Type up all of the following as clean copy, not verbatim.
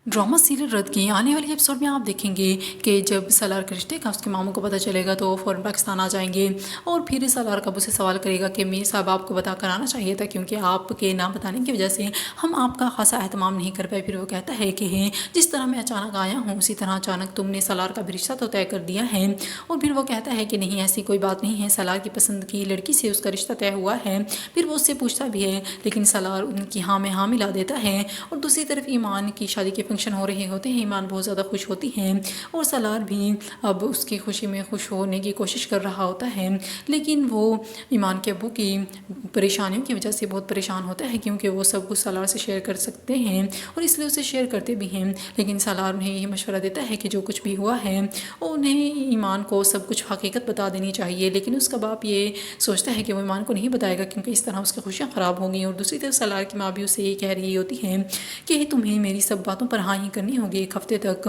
Drama serial रद्द की आने वाले एपिसोड में आप देखेंगे कि जब सलार के रिश्ते का उसके मामू को पता चलेगा तो वो फ़ौरन पाकिस्तान आ जाएंगे और फिर सलार काबू से सवाल करेगा कि मीर साहब आपको बता कर आना चाहिए था, क्योंकि आपके ना बताने की वजह से हम आपका खासा एहतमाम नहीं कर पाए। फिर वो कहता है कि जिस तरह मैं अचानक आया हूँ उसी तरह अचानक तुमने सलार का भी रिश्ता तो तय कर दिया है। और फिर वो कहता है कि नहीं, ऐसी कोई बात नहीं है, सलार की पसंद की लड़की से उसका रिश्ता तय हुआ है। फिर वो उससे पूछता भी है, लेकिन सलार उनकी हाँ में हाँ मिला देता है। और दूसरी तरफ ईमान की शादी के फंक्शन हो रहे होते हैं। ईमान बहुत ज़्यादा खुश होती हैं और सलार भी अब उसकी खुशी में खुश होने की कोशिश कर रहा होता है, लेकिन वो ईमान के अब्बू की परेशानियों की वजह से बहुत परेशान होता है, क्योंकि वो सब कुछ सलार से शेयर कर सकते हैं और इसलिए उसे शेयर करते भी हैं। लेकिन सलार उन्हें यही मशवरा देता है कि जो कुछ भी हुआ है उन्हें ईमान को सब कुछ हकीकत बता देनी चाहिए। लेकिन उसका बाप ये सोचता है कि वो ईमान को नहीं बताएगा, क्योंकि इस तरह उसकी खुशियाँ ख़राब होंगी। और दूसरी तरफ सलार की माँ भी उसे ये कह रही होती है कि तुम्हें मेरी सब बातों पर हाँ ही करनी होगी एक हफ्ते तक।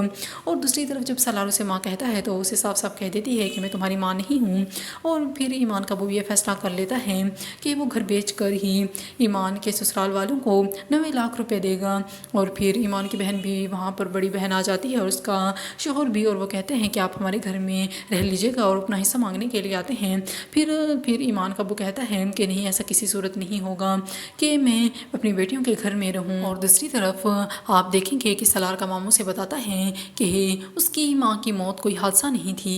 और दूसरी तरफ जब सलार उसे माँ कहता है तो उसे साफ साफ कह देती है कि मैं तुम्हारी माँ नहीं हूँ। और फिर ईमान का वो ये फैसला कर लेता है कि वो घर बेच कर ही ईमान के ससुराल वालों को 90 लाख रुपए देगा। और फिर ईमान की बहन भी वहाँ पर, बड़ी बहन आ जाती है और उसका शोहर भी, और वो कहते हैं कि आप हमारे घर में रह लीजिएगा और अपना हिस्सा मांगने के लिए आते हैं। फिर ईमान का वो कहता है कि नहीं, ऐसा किसी सूरत नहीं होगा कि मैं अपनी बेटियों के घर में रहूं। और दूसरी तरफ आप देखेंगे कि सलार का मामू से बताता है कि उसकी माँ की मौत कोई हादसा नहीं थी।